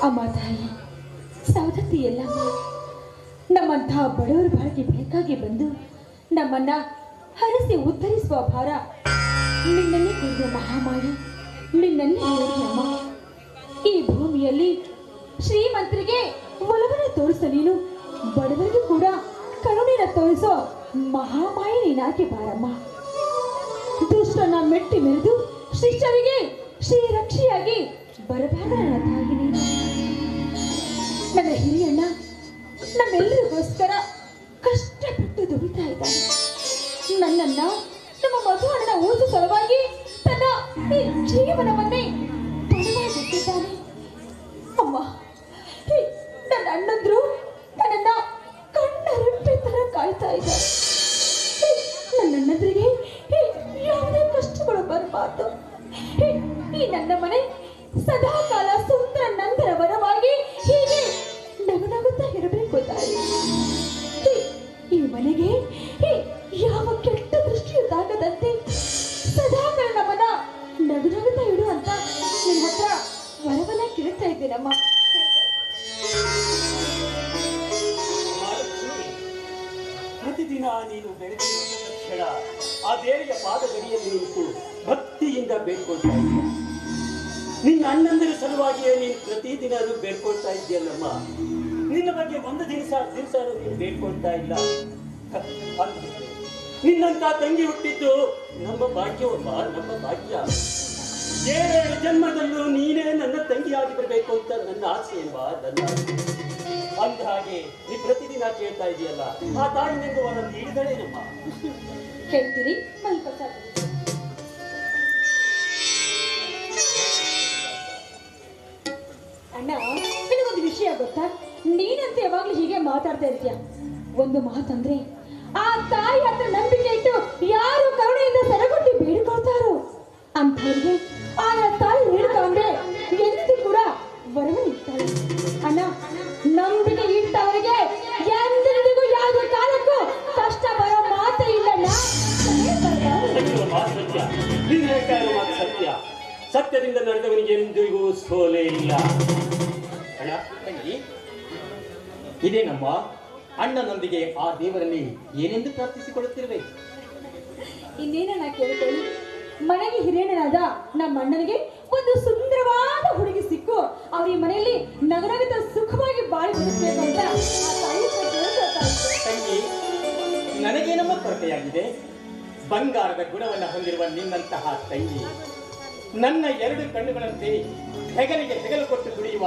ಅಮ್ಮ ತಾಯಿ ಸೌದತ್ತಿ ಎಲ್ಲಮ್ಮ ನಮ್ಮಂತಹ ಬಡವರ ಬಾಳಿಗೆ ಬೇಕಾಗಿ ಬಂದು ನಮ್ಮನ್ನ ಹರಸಿ ಉತ್ತರಿಸುವ ಭಾರ ನಿನ್ನಲ್ಲಿ ಕೂಡಿದ ಮಹಾಮಾರಿ ನಿನ್ನಲ್ಲಿ ಅಮ್ಮ. ಈ ಭೂಮಿಯಲ್ಲಿ ಶ್ರೀಮಂತರಿಗೆ ಒಲವನ್ನು ತೋರಿಸ ನೀನು ಬಡವರಿಗೂ ಕೂಡ ಕರುಣಿನ ತೋರಿಸೋ ಮಹಾಮಾಯಿ ನೀನಾಗಿ ಬಾರಮ್ಮ. ದುಷ್ಟನ ಮೆಟ್ಟಿ ಮೆರೆದು ಶಿಷ್ಟರಿಗೆ ಶ್ರೀರಕ್ಷಿಯಾಗಿ ಬರಬಾರ ನನ್ನ ತಾಯಿ ನೀನು. ನನ್ನ ಹಿರಿಯಣ್ಣ ನಮ್ಮೆಲ್ಲರಿಗೋಸ್ಕರ ಕಷ್ಟಪಟ್ಟು ದುಡಿತಾ ಇದ್ದಾನೆ. ನನ್ನನ್ನ ನಮ್ಮ ಮಧುವಣ್ಣನ ಓದು ಸಲುವಾಗಿ ತನ್ನ ಈ ಜೀವನವನ್ನೇ ಪಣವಾಗಿ ಬಿಟ್ಟಿದ್ದಾನೆ. ಅಮ್ಮ, ನನ್ನ ಅಣ್ಣಂದ್ರು ನನ್ನನ್ನ ಕಣ್ಣರೆಪ್ಪೆ ತರ ಕಾಯ್ತಾ ಇದ್ದಾರೆ. ನನ್ನ ಅಣ್ಣಂದ್ರಿಗೆ ಯಾವುದೇ ಕಷ್ಟಗಳು ಬರಬಾರ್ದು. ಈ ನನ್ನ ಮನೆ ಸದಾ ಕಾಲ ಸುಂದರ ನಂದರ ವರವಾಗಿ ಹೀಗೆ ನಗುನಗುತ್ತಾ ಇರಬೇಕು ತಾಯಿ. ಈ ಮನೆಗೆ ಯಾವ ಕೆಟ್ಟ ದೃಷ್ಟಿಯು ತಾಗದಂತೆ ಸದಾ ಕಾಲ ನಮ್ಮನ್ನ ನಗುನಗುತ್ತಾ ಇಡು ಅಂತ ನಿನ್ನ ಹತ್ರ ವರವನ್ನ ಕೇಳ್ತಾ ಇದ್ದೀನಮ್ಮ. ಪ್ರತಿದಿನ ನೀನು ಬೆಳೆದಿರುವ ಕ್ಷಣ ಆ ದೇವಿಯ ಪಾದಗಡಿಯಲ್ಲಿ ನಿಂತು ಭಕ್ತಿಯಿಂದ ಬೇಡ್ಕೊಳ್ತಾ ಇದ್ದೀಯ. ನಿನ್ನ ಅಣ್ಣಂದಿರ ಸಲುವಾಗಿಯೇ ನೀನು ಪ್ರತಿದಿನ ಬೇಡ್ಕೊಳ್ತಾ ಇದೆಯಲ್ಲಮ್ಮ. ನಿನ್ನ ಬಗ್ಗೆ ಒಂದು ದಿವಸ ನೀನು ಬೇಡ್ಕೊಳ್ತಾ ಇಲ್ಲ. ನಿನ್ನಂತ ತಂಗಿ ಹುಟ್ಟಿದ್ದು ನಮ್ಮ ಭಾಗ್ಯವಮ್ಮ, ನಮ್ಮ ಭಾಗ್ಯ. 7 ಜನ್ಮದಲ್ಲೂ ನೀನೇ ನನ್ನ ತಂಗಿಯಾಗಿ ಬರಬೇಕು ಅಂತ ನನ್ನ ಆಸೆ ಅಲ್ವಾ, ನನ್ನ ಅಂದ ಹಾಗೆ ನೀ ಪ್ರತಿದಿನ ಕೇಳ್ತಾ ಇದೆಯಲ್ಲ, ಆ ತಾಯಿನಿಂದ ಒಂದೊಂದು ಹಿಡಿದಳೇನಮ್ಮ. ಹೇಳ್ತೀರಿ ಅಣ್ಣ, ನಿನಗೊಂದು ವಿಷಯ ಗೊತ್ತಾ? ನೀನಂತ ಯಾವಾಗ್ಲೂ ಹೀಗೆ ಮಾತಾಡ್ತಾ ಇರ್ತೀಯ. ಒಂದು ಮಾತಂದ್ರೆ ಆ ತಾಯಿ ಹತ್ರ ನಂಬಿಕೆ ಇಟ್ಟು ಯಾರು ಕರುಣೆಯಿಂದ ಸರಗೊಟ್ಟಿ ಬೇಡಿಕೊಳ್ತಾರೋ ಅಂಥವ್ರಿಗೆ ಆ ತಾಯಿ ಬೇಡ್ಕೊಂಡ್ರೆ ಎಂದೂ ಕೂಡ ವರವನಿರ್ತಾಳೆ. ಅಣ್ಣ, ನಂಬಿಕೆ ಇಟ್ಟವರಿಗೆ ಎಂದೆಂದಿಗೂ ಯಾವುದೇ ಕಾಲಕ್ಕೂ ಕಷ್ಟ ಬರೋ ಮಾತೇ ಇಲ್ಲಣ್ಣ. ಸತ್ಯ, ಸತ್ಯದಿಂದ ನಡೆದವನಿಗೆ ಎಂದಿಗೂ ಸೋಲೇ ಇಲ್ಲ. ಅಣ್ಣ ತಂಗಿ, ಇದೇನಮ್ಮ ಅಣ್ಣನೊಂದಿಗೆ ಆ ದೇವರಲ್ಲಿ ಏನೆಂದು ಪ್ರಾರ್ಥಿಸಿಕೊಳ್ಳುತ್ತಿರುವೆ? ಇನ್ನೇನನ್ನ ಕೇಳಿಕೊಳ್ಳಿ. ಮನೆಗೆ ಹಿರಿಯಣ್ಣನಾದ ನಮ್ಮ ಅಣ್ಣನಿಗೆ ಒಂದು ಸುಂದರವಾದ ಹುಡುಗಿ ಸಿಕ್ಕು ಅವ್ರ ಈ ಮನೆಯಲ್ಲಿ ನಗನಗತ ಸುಖವಾಗಿ ಬಾಳಿ ಬೆಳೆಸಬೇಕು ಅಂತ ತಂಗಿ, ನನಗೇನಮ್ಮ ಕೊರತೆಯಾಗಿದೆ? ಬಂಗಾರದ ಗುಣವನ್ನು ಹೊಂದಿರುವ ನಿನ್ನಂತಹ ತಂಗಿ ನನ್ನ 2 ಕಣ್ಣುಗಳಂತೆ ಹೆಗಲಿಗೆ ಹೆಗಲು ಕೊಟ್ಟು ದುಡಿಯುವ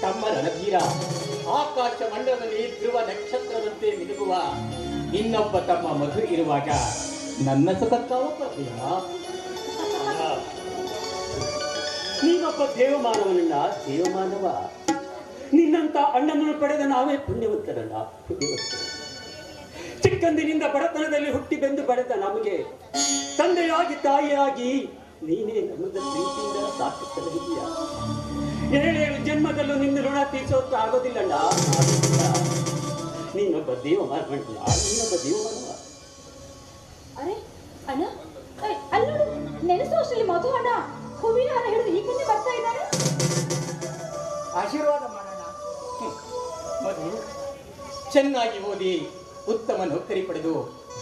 ತಮ್ಮ ರಣಧೀರ, ಆಕಾಶ ಮಂಡಲದಲ್ಲಿ ಧ್ರುವ ನಕ್ಷತ್ರದಂತೆ ಮಿನುಗುವ ಇನ್ನೊಬ್ಬ ತಮ್ಮ ಮಧು ಇರುವಾಗ ನನ್ನ ಸುಖಕ್ಕಾವ ಪ್ರಿಯಮ್ಮ. ನೀನೊಬ್ಬ ದೇವಮಾನವನನ್ನ ದೇವಮಾನವ. ನಿನ್ನಂತ ಅಣ್ಣನನ್ನು ಪಡೆದ ನಾವೇ ಪುಣ್ಯವಂತರಲ್ಲ, ಪುಣ್ಯವಂತರು. ಚಿಕ್ಕಂದಿನಿಂದ ಬಡತನದಲ್ಲಿ ಹುಟ್ಟಿ ಬೆಂದು ಬೆಳೆದ ನಮಗೆ ತಂದೆಯಾಗಿ ತಾಯಿಯಾಗಿ ನೀನೇ ನಮ್ಮದ ಪ್ರೀತಿಯಿಂದ ಸಾಕುತ್ತಲಿದೀಯ. 7 ಜನ್ಮದಲ್ಲೂ ನಿನ್ನ ಋಣ ತೀರ್ಸೋಕೆ ಆಗೋದಿಲ್ಲಣ್ಣ. ನೀನೊಬ್ಬ ದೇವಮಾನವಣ್ಣ, ನೀನೊಬ್ಬ ದೇವಮಾನವ. ಅರೆ ಅಣ್ಣ, ಅಲ್ಲಿ ನೋಡು, ನೆನೆಸೋ ಅಷ್ಟರಲ್ಲಿ ಮಧು ಅಣ್ಣ ಹೂವಿನ ಹಾರ ಹಿಡಿದು ಈ ಕಡೆ ಬರ್ತಾ ಇದ್ದಾರೆ. ಆಶೀರ್ವಾದ ಮಾಡೋಣ. ಮಧು, ಚೆನ್ನಾಗಿ ಓದಿ ಉತ್ತಮ ನೌಕರಿ ಪಡೆದು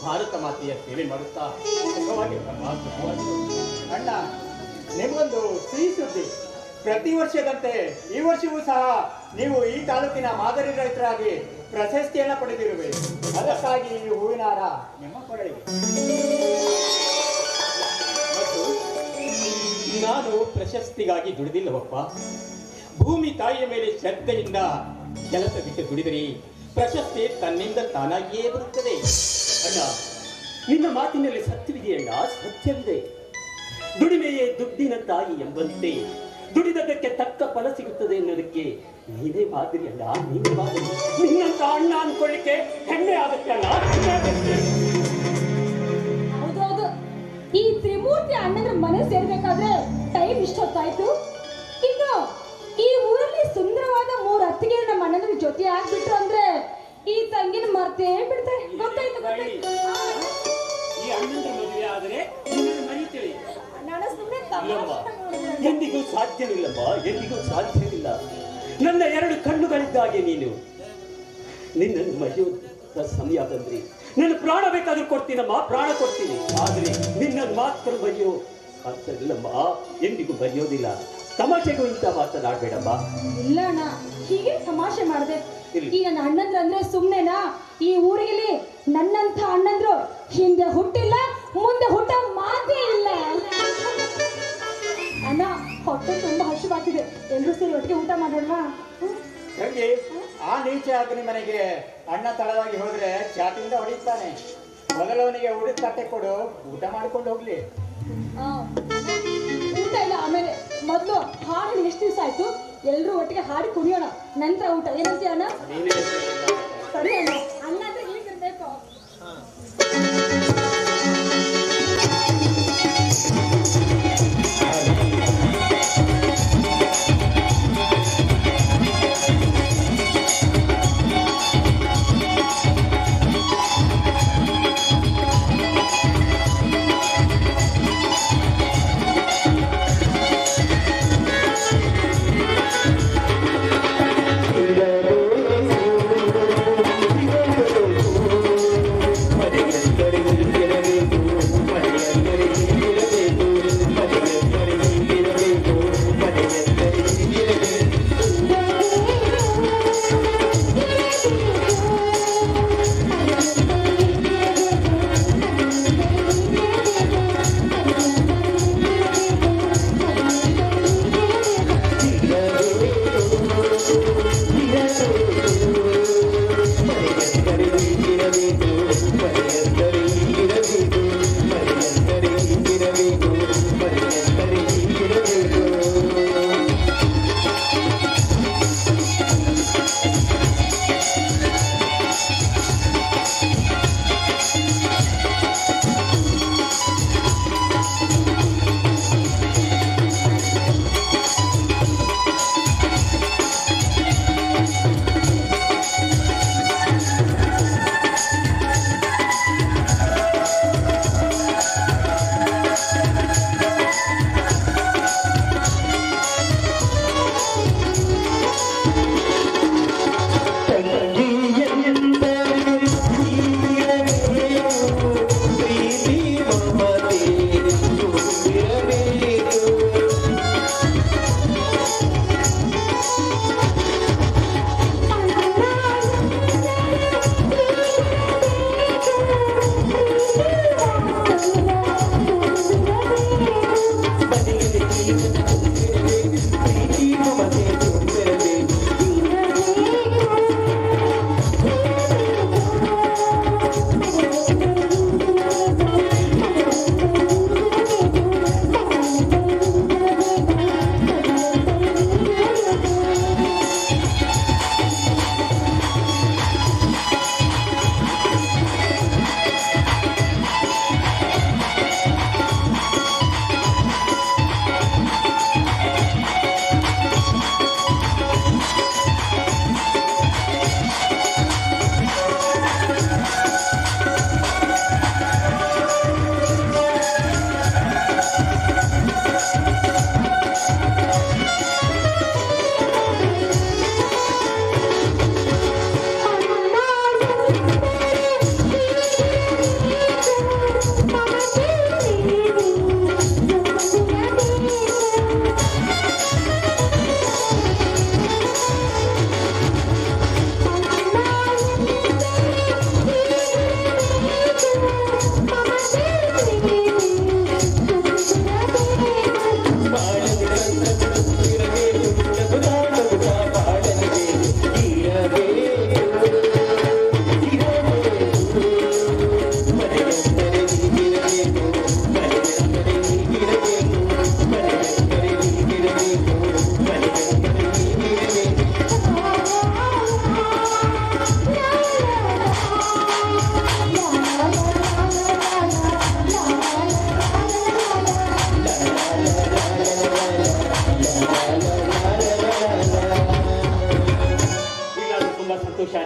ಭಾರತ ಮಾತೆಯ ಸೇವೆ ಮಾಡುತ್ತಾ ಸುಖವಾಗಿರಮ್ಮ, ಸುಖವಾಗಿರು. ಅಣ್ಣ, ನಿಮಗೊಂದು ಸಿಹಿ ಸುದ್ದಿ. ಪ್ರತಿ ವರ್ಷದಂತೆ ಈ ವರ್ಷವೂ ಸಹ ನೀವು ಈ ತಾಲೂಕಿನ ಮಾದರಿ ರೈತರಾಗಿ ಪ್ರಶಸ್ತಿಯನ್ನ ಪಡೆದಿರುವೆ. ಅದಕ್ಕಾಗಿ ಈ ಹೂವಿನ ಹಾರ ನಿಮ್ಮ ಕೊರಳಿಗೆ. ಮತ್ತು ನಾನು ಪ್ರಶಸ್ತಿಗಾಗಿ ದುಡಿದಿಲ್ಲವಪ್ಪ. ಭೂಮಿ ತಾಯಿಯ ಮೇಲೆ ಶ್ರದ್ಧೆಯಿಂದ ಕೆಲಸ ಬಿಟ್ಟು ದುಡಿದರೆ ಪ್ರಶಸ್ತಿ ತನ್ನಿಂದ ತಾನಾಗಿಯೇ ಬರುತ್ತದೆ. ಅಣ್ಣ, ನಿನ್ನ ಮಾತಿನಲ್ಲಿ ಸತ್ಯವಿದೆಯಣ್ಣ, ಸತ್ಯವಿದೆ. ದುಡಿಮೆಯೇ ದುಡ್ಡಿನ ತಾಯಿ ಎಂಬಂತೆ ದುಡಿದದಕ್ಕೆ ತಕ್ಕ ಫಲ ಸಿಗುತ್ತದೆ ಎನ್ನುವುದಕ್ಕೆ ನೀನೇ ಮಾದರಿ ಅಲ್ಲ, ನೀನೇ ಮಾದರಿ. ನಿನ್ನಂತ ಅಣ್ಣ ಅನ್ಕೊಳ್ಳಿಕ್ಕೆ ಹೆಮ್ಮೆ ಆಗುತ್ತೆ ಅಣ್ಣ, ಹೆಮ್ಮೆ ಆಗುತ್ತೆ. ಹೌದೌದು, ಈ ತ್ರಿಮೂರ್ತಿ ಅಣ್ಣನ ಮನೆ ಸೇರ್ಬೇಕಾದ್ರೆ ಟೈಮ್ ಇಷ್ಟೊತ್ತಾಯ್ತು. ಇನ್ನು ಈ ಊರಲ್ಲಿ ಸುಂದರವಾದ 3 ಅತ್ತಿಗೆ ನಮ್ಮ ಅಣ್ಣನ ಜೊತೆ ಆಗ್ಬಿಟ್ರು ಅಂದ್ರೆ ಈ ತಂಗಿನ ಮರ್ತೇ ಬಿಡ್ತಾರೆ. ಗೊತ್ತಾಯ್ತು, ಗೊತ್ತಾಯ್ತು. ಈ ಅಣ್ಣನ ಮದುವೆ ಆದರೆ ನಿನ್ನನ್ನು ಮರೀತೇವೆ. ಎಂದಿಗೂ ಸಾಧ್ಯವಿಲ್ಲಮ್ಮ, ಎಂದಿಗೂ ಸಾಧ್ಯವಿಲ್ಲ. ನನ್ನ 2 ಕಣ್ಣುಗಳಿದ್ದಾಗೆ ನೀನು. ನಿನ್ನನ್ನು ಮರೆಯುವ ಸಮಯ ಬಂದ್ರಿ ನನ್ನ ಪ್ರಾಣ ಬೇಕಾದ್ರೂ ಕೊಡ್ತೀನಮ್ಮ, ಪ್ರಾಣ ಕೊಡ್ತೀನಿ. ಆದರೆ ನಿನ್ನನ್ನು ಮಾತ್ರ ಮರೆಯೋ ಸಾಧ್ಯವಿಲ್ಲಮ್ಮ, ಎಂದಿಗೂ ಮರೆಯೋದಿಲ್ಲ. ತಮಾಷೆಗೂ ಇಂತ ಮಾತನಾಡಬೇಡಮ್ಮ. ಇಲ್ಲ ಅಣ್ಣ, ಹೀಗೆ ತಮಾಷೆ ಮಾಡಿದೆ. ಈ ನನ್ನ ಅಣ್ಣಂದ್ರ ಅಂದ್ರೆ ಸುಮ್ನೆನಾ? ಈ ಊರಿಗೆ ನನ್ನಂತ ಅಣ್ಣಂದ್ರು ಹಿಂದೆ ಹುಟ್ಟಿಲ್ಲ, ಮುಂದೆ ಹುಟ್ಟ ಮಾತೇ ಇಲ್ಲ. ಅಣ್ಣ, ಹೊಟ್ಟೆ ತುಂಬಾ ಹಸಿವಾಗ್ತಿದೆ. ಎಲ್ರೂ ಸೇರಿ ಒಟ್ಟಿಗೆ ಊಟ ಮಾಡೋಣವಾ? ತಂಗಿ, ಆ ನೀಚ ಅಗ್ನಿ ಮನೆಗೆ ಅಣ್ಣ ತಡವಾಗಿ ಹೋದ್ರೆ ಚಾಟಿಯಿಂದ ಹೊಡಿತಾನೆ. ಮೊದಲವನಿಗೆ ಉಳಿದ ತಟ್ಟೆ ಕೊಡು, ಊಟ ಮಾಡ್ಕೊಂಡು ಹೋಗ್ಲಿ. ಊಟ ಇಲ್ಲ ಆಮೇಲೆ. ಮೊದಲು ಹಾಡು ಎಷ್ಟು ದಿವಸ ಆಯ್ತು? ಎಲ್ರೂ ಒಟ್ಟಿಗೆ ಹಾಡಿ ಕುಡಿಯೋಣ, ನಂತರ ಊಟ. ಏನಂತೀಯ ಅಣ್ಣ? ಸರಿ ಅಣ್ಣ, ಅಣ್ಣ ಅಂದ್ರೆ ಹೀಗಿರ್ಬೇಕು.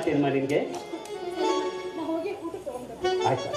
ಆಯ್ತೇನಮ್ಮ ನಿನಗೆ? ನಾ ಹೋಗಿ ಊಟ ತಗೊಂಡ್ಬರ್ತೀನಿ. ಆಯ್ತು